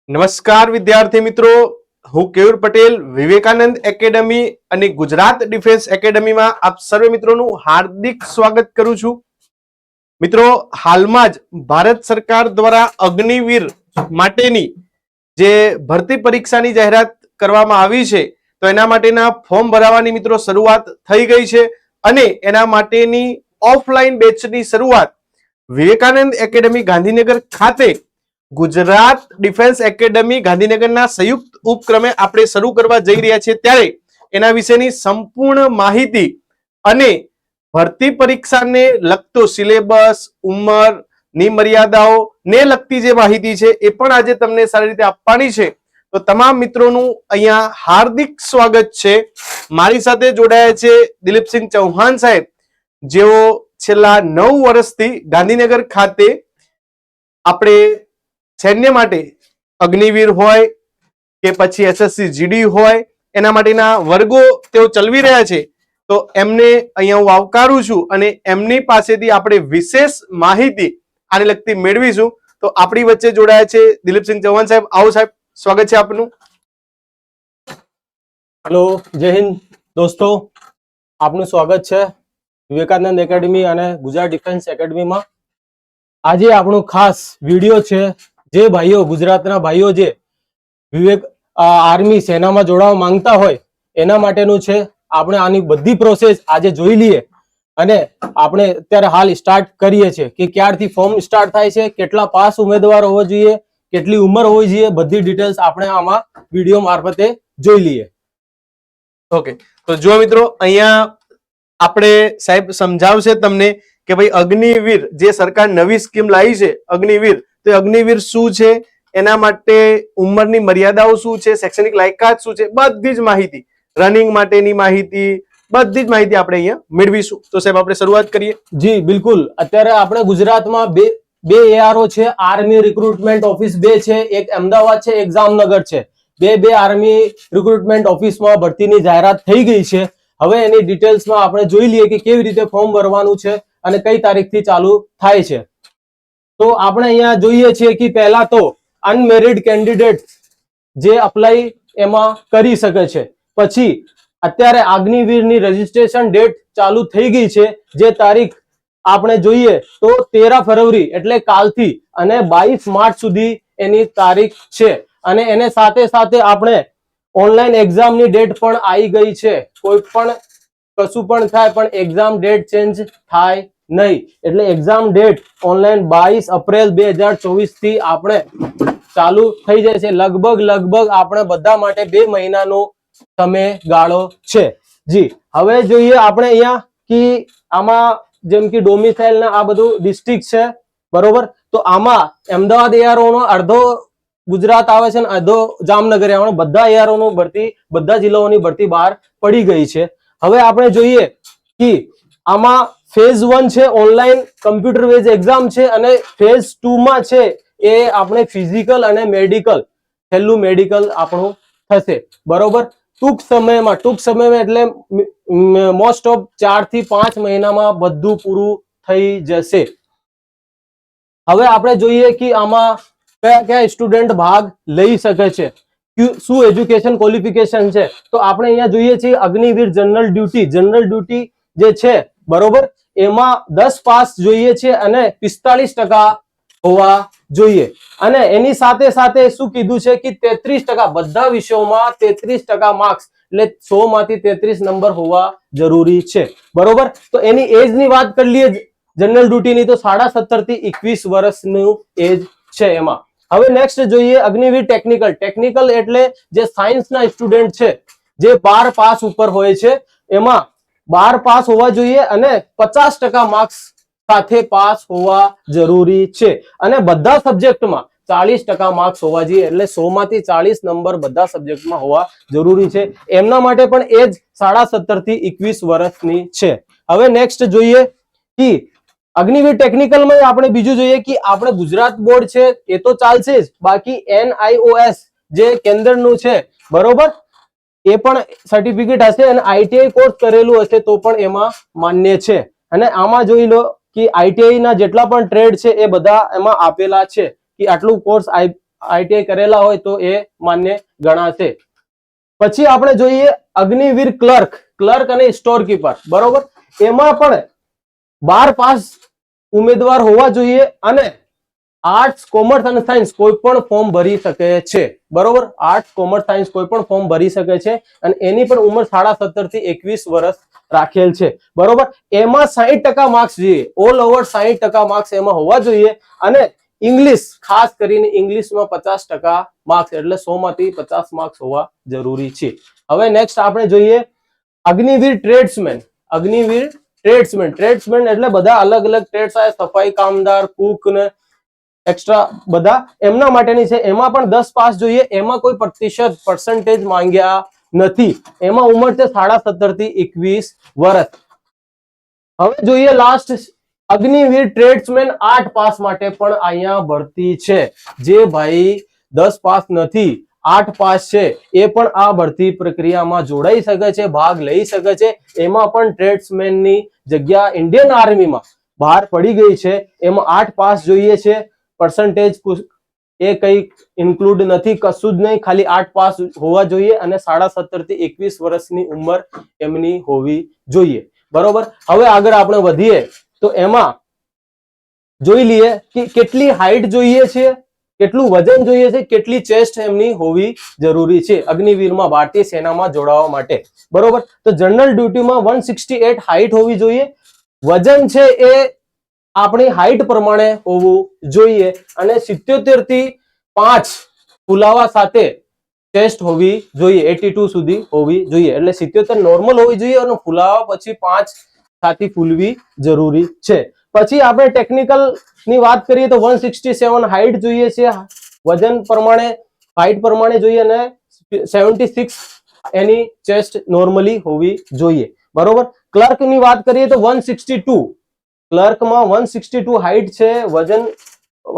નમસ્કાર વિદ્યાર્થી મિત્રો, હું કેયુર પટેલ વિવેકાનંદ એકેડમી અને ગુજરાત ડિફેન્સ એકેડમીમાં આપ સર્વે મિત્રોનું હાર્દિક સ્વાગત કરું છું. મિત્રો, હાલમાં જ ભારત સરકાર દ્વારા અગ્નિવીર માટેની જે ભરતી પરીક્ષાની જાહેરાત કરવામાં આવી છે, તો એના માટેના ફોર્મ ભરાવાની મિત્રો શરૂઆત થઈ ગઈ છે અને એના માટેની ઓફલાઈન બેચની શરૂઆત વિવેકાનંદ એકેડમી ગાંધીનગર ખાતે ગુજરાત ડિફેન્સ એકેડમી ગાંધીનગરના સંયુક્ત ઉપક્રમે આપણે શરૂ કરવા જઈ રહ્યા છીએ. ત્યારે એના વિશેની સંપૂર્ણ માહિતી અને ભરતી પરીક્ષાને લગતો સિલેબસ, ઉંમરની મર્યાદાઓ ને લગતી જે માહિતી છે એ પણ આજે તમને સારી રીતે આપવાની છે. તો તમામ મિત્રોનું અહીંયા હાર્દિક સ્વાગત છે. મારી સાથે જોડાયા છે દિલીપસિંહ ચૌહાણ સાહેબ, જેઓ છેલ્લા 9 વર્ષથી ગાંધીનગર ખાતે આપણે સૈન્ય માટે અગ્નિવીર હોય કે પછી એસએસસી જીડી હોય એના માટેના વર્ગો તેઓ ચલાવી રહ્યા છે. તો એમને અહીંયા હું આવકારું છું અને એમની પાસેથી આપણે વિશેષ માહિતી આને લગતી મેળવીશું. તો આપણી વચ્ચે જોડાયા છે દિલીપસિંહ ચૌહાણ સાહેબ. આવો સાહેબ, સ્વાગત છે આપનું. હેલો, જય હિન્દ દોસ્તો, આપનું સ્વાગત છે વિવેકાનંદ એકેડમી અને ગુજરાત ડિફેન્સ એકેડમીમાં. આજે આપણું ખાસ વિડીયો છે જે ભાઈઓ, ગુજરાતના ભાઈઓ જે વિવેક આર્મી સેનામાં જોડાવા માંગતા હોય એના માટેનું છે. આપણે આની બધી પ્રોસેસ આજે જોઈ લઈએ અને આપણે અત્યારે હાલ સ્ટાર્ટ કરીએ છીએ કે ક્યારથી ફોર્મ સ્ટાર્ટ થાય છે, કેટલા પાસ ઉમેદવાર હોવો જોઈએ, કેટલી ઉંમર હોવી જોઈએ, બધી ડિટેલ્સ આપણે આમાં વિડીયો મારફતે જોઈ લઈએ. ઓકે, તો જો મિત્રો અહીંયા આપણે સાહેબ સમજાવશે તમને કે ભાઈ અગ્નિવીર જે સરકાર નવી સ્કીમ લાવી છે અગ્નિવીર, તો અગ્નિવીર શું છે, એના માટે ઉંમરની મર્યાદાઓ શું છે, શૈક્ષણિક લાયકાત શું છે, બધી જ માહિતી, રનિંગ માટેની માહિતી, બધી જ માહિતી આપણે અહીંયા મેળવીશું. તો સાહેબ આપણે શરૂઆત કરીએ. જી બિલકુલ. અત્યારે આપણે ગુજરાતમાં બે એઆરઓ છે. આર્મી રિક્રુટમેન્ટ ઓફિસ 2 છે, એક અમદાવાદ છે, એક જામનગર છે. બે આર્મી રિક્રુટમેન્ટ ઓફિસમાં ભરતીની જાહેરાત થઈ ગઈ છે. હવે એની ડિટેલ્સમાં આપણે જોઈ લઈએ કે કેવી રીતે ફોર્મ ભરવાનું છે અને કઈ તારીખથી ચાલુ થાય છે. તો આપણે અહીંયા જોઈએ છીએ કે પહેલા તો અનમેરિડ કેન્ડિડેટ જે અપ્લાય એમાં કરી શકે છે. પછી અત્યારે અગ્નિવીરની રજીસ્ટ્રેશન ડેટ ચાલુ થઈ ગઈ છે, જે તારીખ આપણે જોઈએ તો 13 ફરવરી એટલે કાલથી અને 22 માર્ચ સુધી એની તારીખ છે. અને એને સાથે સાથે આપણે ઓનલાઈન એક્ઝામની ડેટ પણ આવી ગઈ છે. કોઈ પણ કશું પણ થાય પણ એક્ઝામ ડેટ ચેન્જ થાય નહીં. એટલે એક્ઝામ ડેટ ઓનલાઈન 22 એપ્રિલ 2024 થી આપણે ચાલુ થઈ જાય છે. લગભગ આપણે બધા માટે 2 મહિનાનો સમયગાળો છે. જી, હવે જોઈએ આપણે અહીંયા કે આમાં જેમ કે ડોમિસાઇલ ના આ બધું ડિસ્ટ્રિક્ટ છે, બરોબર. તો આમાં અમદાવાદ એઆરઓ નો અડધો ગુજરાત આવે છે અને અડધો જામનગર આવે. બધા એઆરઓ નું ભરતી, બધા જિલ્લાઓની ભરતી બહાર પડી ગઈ છે. હવે આપણે જોઈએ કે આમાં ફેઝ 1 છે ઓનલાઈન કમ્પ્યુટર બેઝ એક્ઝામ છે અને ફેઝ 2 માં છે એ આપણે ફિઝિકલ અને મેડિકલ, છેલ્લું મેડિકલ આપણું થશે, બરોબર. ટૂંક સમયમાં એટલે મોસ્ટ ઓફ 4 થી 5 મહિનામાં બધું પૂરું થઈ જશે. હવે આપણે જોઈએ કે આમાં કયા સ્ટુડન્ટ ભાગ લઈ શકે છે, શું એજ્યુકેશન ક્વોલિફિકેશન છે. તો આપણે અહીંયા જોઈએ છીએ અગ્નિવીર જનરલ ડ્યુટી જે છે, બરોબર, એમાં 10 પાસ જોઈએ છે અને 45% હોવા જોઈએ. અને એની સાથે સાથે શું કીધું છે કે 33% બધા વિષયોમાં 33% માર્ક્સ એટલે 100 માંથી 33 નંબર હોવા જરૂરી છે, બરોબર. તો એની એજ ની વાત કરી લઈએ જનરલ ડ્યુટીની, તો 17.5 થી 21 વર્ષનું એજ છે એમાં. હવે નેક્સ્ટ જોઈએ અગ્નિવીર ટેકનિકલ એટલે જે સાયન્સના સ્ટુડન્ટ છે જે 12 પાસ ઉપર હોય છે, એમાં 12 પાસ હોવા જોઈએ અને 50% માર્ક્સ સાથે પાસ હોવા જરૂરી છે. અને બધા સબ્જેક્ટમાં 40% માર્ક્સ હોવા જોઈએ. એટલે 100 માંથી 40 નંબર બધા સબ્જેક્ટમાં હોવા જરૂરી છે. એમના માટે પણ એજ 17.5 થી 21 વર્ષની છે. હવે નેક્સ્ટ જોઈએ કે અગ્નિવીર ટેકનિકલમાં આપણે બીજું જોઈએ કે આપણે ગુજરાત બોર્ડ છે એ તો ચાલશે જ, બાકી NIOS જે કેન્દ્રનું છે, બરોબર, એ પણ સર્ટિફિકેટ હશે અને આઈટીઆઈ કોર્સ કરેલું હશે તો પણ એમાં માન્ય છે. અને આમાં જોઈ લો કે આઈટીઆઈ ના જેટલા પણ ટ્રેડ છે એ બધા એમાં આપેલા છે કે આટલું કોર્સ આઈટીઆઈ કરેલા હોય તો એ માન્ય ગણાશે. પછી આપણે જોઈએ અગ્નિવીર ક્લર્ક અને સ્ટોર કીપર, બરોબર. એમાં પણ 12 પાસ ઉમેદવાર હોવા જોઈએ અને આર્ટ્સ, કોમર્સ અને સાયન્સ કોઈ પણ ફોર્મ ભરી શકે છે, બરોબર. આર્ટ્સ, કોમર્સ, સાયન્સ કોઈ પણ ફોર્મ ભરી શકે છે અને એની પણ ઉંમર 17.5 થી 21 વર્ષ રાખેલ છે, બરોબર. એમાં 60% માર્ક્સ જોઈએ, ઓલ ઓવર 60% માર્ક્સ એમાં હોવા જોઈએ અને ઇંગ્લિશ, ખાસ કરીને ઇંગ્લિશમાં 50% માર્ક્સ, એટલે 100 માંથી 50 માર્ક્સ હોવા જરૂરી છે. હવે નેક્સ્ટ આપણે જોઈએ અગ્નિવીર ટ્રેડ્સમેન. ટ્રેડ્સમેન એટલે બધા અલગ અલગ ટ્રેડ્સ આવે, સફાઈ કામદાર, કુક ને એક્સ્ટ્રા બધા એમના માટેની છે. એમાં પણ 10 પાસ જોઈએ. એમાં કોઈ પર્સન્ટેજ માંગ્યા નથી. એમાં ઉંમર છે 17.5 થી 21 વર્ષ. હવે જોઈએ લાસ્ટ અગ્નિવીર ટ્રેડ્સમેન 8 પાસ માટે પણ અહીંયા ભરતી છે. જે ભાઈ 10 પાસ નથી, 8 પાસ છે, એ પણ આ ભરતી પ્રક્રિયામાં જોડાઈ શકે છે, ભાગ લઈ શકે છે. એમાં પણ ટ્રેડ્સમેનની જગ્યા ઇન્ડિયન આર્મીમાં બહાર પડી ગઈ છે. એમાં 8 પાસ જોઈએ છે. પર્સન્ટેજ એ કઈ ઇન્ક્લુડ નથી, કશું જ નહીં, ખાલી 8 પાસ હોવા જોઈએ અને 17.5 થી 21 વર્ષની ઉંમર એમની હોવી જોઈએ, બરોબર. હવે આગળ આપણે વધીએ તો એમાં જોઈ લઈએ કે કેટલી હાઈટ જોઈએ છે, કેટલું વજન જોઈએ છે, કેટલી ચેસ્ટ એમની હોવી જરૂરી છે અગ્નિવીરમાં ભારતીય સેનામાં જોડાવા માટે, બરોબર. તો જનરલ ડ્યુટીમાં 168 હાઈટ હોવી જોઈએ. વજન છે એ આપણી હાઈટ પ્રમાણે હોવું જોઈએ અને 77 થી 5 ફુલાવા સાથે ચેસ્ટ હોવી જોઈએ, 82 સુધી હોવી જોઈએ. એટલે 77 નોર્મલ હોવી જોઈએ અને ફુલાવા પછી 5 છાતી ફૂલવી જરૂરી છે. પછી આપણે ટેકનિકલ ની વાત કરીએ તો 167 હાઈટ જોઈએ છે, વજન પ્રમાણે, હાઈટ પ્રમાણે જોઈએ અને 76 એની ચેસ્ટ નોર્મલી હોવી જોઈએ, બરોબર. ક્લર્ક ની વાત કરીએ તો 162, ક્લર્કમાં 162 હાઈટ છે, વજન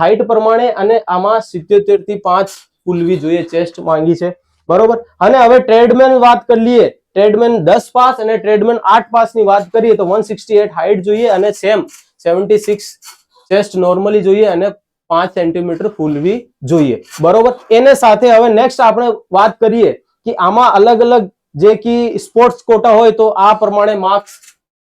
હાઈટ પ્રમાણે અને આમાં 77 થી 5 ફૂલવી જોઈએ, ચેસ્ટ માંગી છે, બરોબર. અને હવે ટ્રેડમેન વાત કરી લઈએ. ટ્રેડમેન 10 પાસ અને ટ્રેડમેન 8 પાસ ની વાત કરીએ તો 168 હાઈટ જોઈએ અને 76 ચેસ્ટ નોર્મલી જોઈએ અને 5 સેન્ટીમીટર ફૂલવી જોઈએ, બરોબર. એને સાથે હવે નેક્સ્ટ આપણે વાત કરીએ કે આમાં અલગ અલગ જે કે સ્પોર્ટ્સ કોટા હોય તો આ પ્રમાણે માર્ક્સ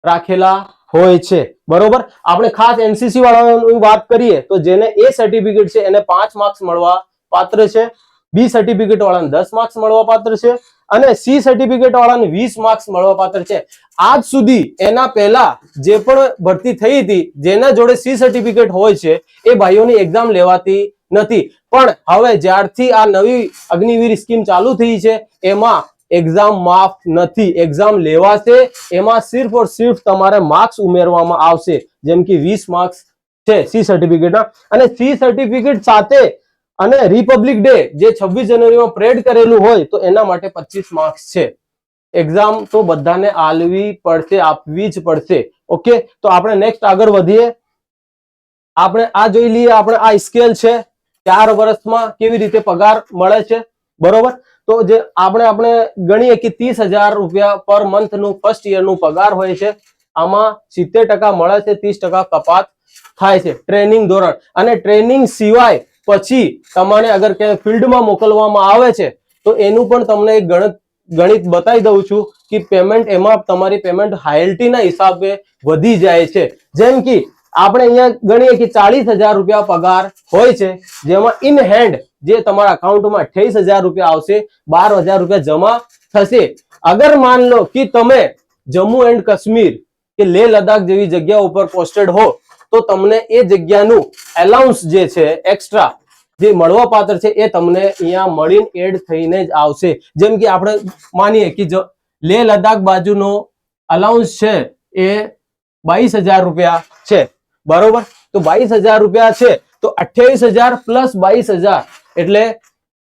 રાખેલા હોય છે, બરોબર. આપણે ખાસ એનસીસી વાળાની વાત કરીએ તો જેને એ સર્ટિફિકેટ છે એને 5 માર્ક્સ મળવા પાત્ર છે, બી સર્ટિફિકેટ વાળાને 10 માર્ક્સ મળવા પાત્ર છે અને સી સર્ટિફિકેટ વાળાને 20 માર્ક્સ મળવા પાત્ર છે. આજ સુધી એના પહેલા જે પણ ભરતી થઈ હતી જેના જોડે સી સર્ટિફિકેટ હોય છે એ ભાઈઓની એક્ઝામ લેવાતી નથી, પણ હવે જ્યારથી આ નવી અગ્નિવીર સ્કીમ ચાલુ થઈ છે એમાં એક્ઝામ માફ નથી, એક્ઝામ લેવાશે. એમાં સિર્ફ ઓર સિર્ફ તમારે માર્ક્સ ઉમેરવામાં આવશે, જેમ કે 20 માર્ક્સ છે સી સર્ટિફિકેટના અને સી સર્ટિફિકેટ સાથે અને રિપબ્લિક ડે જે 26 જાન્યુઆરીમાં પરેડ કરેલું હોય તો એના માટે 25 માર્ક્સ છે. એક્ઝામ તો બધાને આલવી પડશે, આપવી જ પડશે, ઓકે. તો આપણે નેક્સ્ટ આગળ વધીએ. આપણે આ જોઈ લઈએ, આપણે આ સ્કેલ છે 4 વર્ષમાં કેવી રીતે પગાર મળે છે, બરોબર. તો જે આપણે ગણીએ કે 30,000 રૂપિયા પર મંથ નું ફર્સ્ટ યર નું પગાર હોય છે. આમાં 70% મળે છે, 30% કપાત થાય છે ટ્રેનિંગ ધોરણ અને ટ્રેનિંગ સિવાય પછી તમારે અગર ક્યાંય ફિલ્ડમાં મોકલવામાં આવે છે તો એનું પણ તમને એક ગણિત બતાવી દઉં છું કે પેમેન્ટ, એમાં તમારી પેમેન્ટ હાયલ્ટી ના હિસાબે વધી જાય છે. જેમ કે આપણે અહીંયા ગણીએ કે 40,000 રૂપિયા પગાર હોય છે, જેમાં ઇન હેન્ડ જે તમારા અકાઉન્ટમાં 28,000 રૂપિયા આવશે, 12,000 રૂપિયા જમા થશે. અગર માન લો કે તમે જમ્મુ એન્ડ કાશ્મીર કે લેહ લદ્દાખ જેવી જગ્યા ઉપર પોસ્ટેડ હો તો તમને એ જગ્યાનું એલાઉન્સ જે છે એક્સ્ટ્રા જે મળવા પાત્ર છે એ તમને અહીંયા મળીને એડ થઈને જ આવશે. જેમ કે આપણે માનીએ કે જો લેહ લદ્દાખ બાજુનો અલાઉન્સ છે એ 22,000 રૂપિયા છે, બરોબર. તો 22,000 રૂપિયા છે તો 28,000 પ્લસ 22,000 એટલે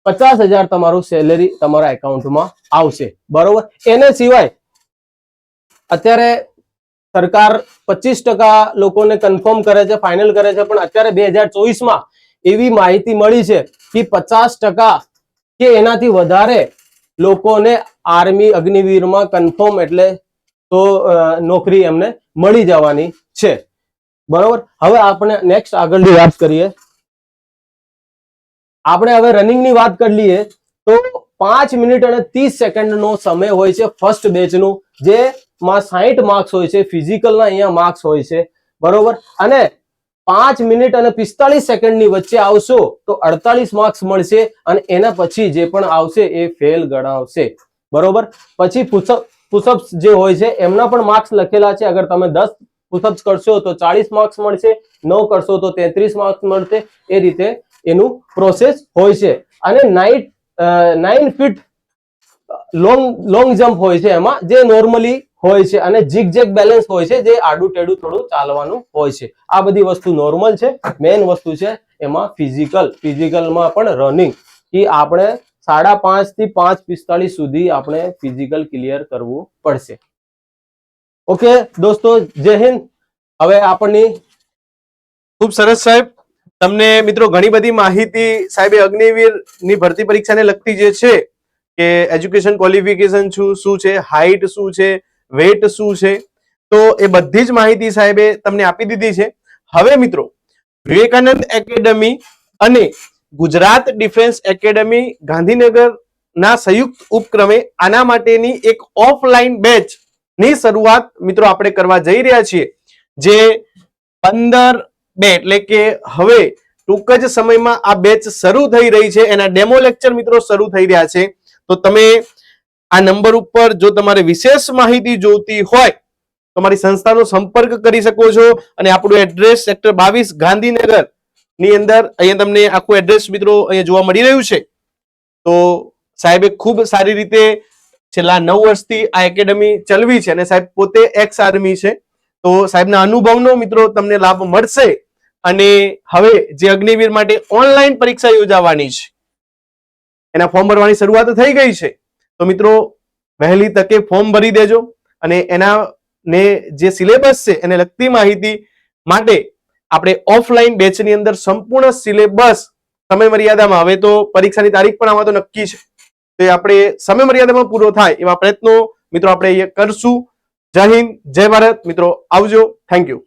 50,000 તમારું સેલેરી તમારા એકાઉન્ટમાં આવશે, બરોબર. એને સિવાય અત્યારે સરકાર 25% લોકોને કન્ફર્મ કરે છે, ફાઇનલ કરે છે, પણ અત્યારે 2024માં એવી માહિતી મળી છે કે 50% કે એનાથી વધારે લોકોને આર્મી અગ્નિવીરમાં કન્ફર્મ એટલે તો નોકરી એમને મળી જવાની છે, બરોબર. હવે આપણે નેક્સ્ટ આગળની વાત કરીએ. આપણે હવે રનિંગ ની વાત કરી લઈએ તો 5 મિનિટ અને 30 સેકન્ડનો સમય હોય છે ફર્સ્ટ બેચનું, જેમાં 60 માર્ક્સ હોય છે, ફિઝિકલના અહીંયા માર્ક્સ હોય છે, બરોબર. અને 5 મિનિટ અને 45 સેકન્ડની વચ્ચે આવશો તો 48 માર્ક્સ મળશે, અને એના પછી જે પણ આવશે એ ફેલ ગણાવશે, બરોબર. પછી પુશઅપ્સ જે હોય છે એમના પણ માર્ક્સ લખેલા છે. અગર તમે 10 પુશઅપ્સ કરશો તો 40 માર્ક્સ મળશે, 9 કરશો તો 33 માર્ક્સ મળશે. એ રીતે એનું પ્રોસેસ હોય છે. અને 9 ફીટ લોંગ જમ્પ હોય છે એમાં, જે નોર્મલી હોય છે, અને ઝિગઝેગ બેલેન્સ હોય છે, જે આડું ટેડું થોડું ચાલવાનું હોય છે. આ બધી વસ્તુ નોર્મલ છે. મેઇન વસ્તુ છે એમાં ફિઝિકલમાં પણ રનિંગ, કે આપણે 5:30 થી 5:45 સુધી આપણે ફિઝિકલ ક્લિયર કરવું પડશે. ઓકે દોસ્તો, જય હિન્દ. હવે આપણની ખૂબ સરસ સાહેબ. તમને મિત્રો ઘણી બધી માહિતી સાહેબે અગ્નિવીર ની ભરતી પરીક્ષાને લગતી જે છે કે એજ્યુકેશન ક્વોલિફિકેશન શું છે, હાઈટ શું છે, વેટ શું છે, તો એ બધી જ માહિતી સાહેબે તમને આપી દીધી છે. હવે મિત્રો વિવેકાનંદ એકેડમી અને ગુજરાત ડિફેન્સ એકેડમી ગાંધીનગર ના સંયુક્ત ઉપક્રમે આના માટેની એક ઓફલાઈન બેચ ની શરૂઆત મિત્રો આપણે કરવા જઈ રહ્યા છીએ, જે 15/2 એટલે કે હવે ટૂંક જ સમયમાં આ બેચ શરૂ થઈ રહી છે. એના ડેમો લેક્ચર મિત્રો શરૂ થઈ રહ્યા છે. તો તમે આ નંબર ઉપર જો તમારે વિશેષ માહિતી જોઈતી હોય તો તમારી સંસ્થાનો સંપર્ક કરી શકો છો. અને આપણું એડ્રેસ સેક્ટર 22 ગાંધીનગર ની અંદર, અહીંયા તમને આખું એડ્રેસ મિત્રો અહીંયા જોવા મળી રહ્યું છે. તો સાહેબે ખૂબ સારી રીતે છેલ્લા 9 વર્ષથી આ એકેડમી ચલવી છે, અને સાહેબ પોતે એક્સ આર્મી છે. તો સાહેબના અનુભવનો મિત્રો તમને લાભ મળશે. અને હવે જે અગ્નિવીર માટે ઓનલાઈન પરીક્ષા યોજાવાની છે એના ફોર્મ ભરવાની શરૂઆત થઈ ગઈ છે. તો મિત્રો વહેલી તકે ફોર્મ ભરી દેજો, અને એના ને જે સિલેબસ છે એને લગતી માહિતી માટે આપણે ઓફલાઈન બેચની અંદર સંપૂર્ણ સિલેબસ સમય મર્યાદામાં, હવે તો પરીક્ષાની તારીખ પણ આમાં તો નક્કી છે, તો એ આપણે સમય મર્યાદામાં પૂરો થાય એવા પ્રયત્નો મિત્રો આપણે કરશું. જય હિન્દ, જય ભારત મિત્રો. આવજો. Thank you.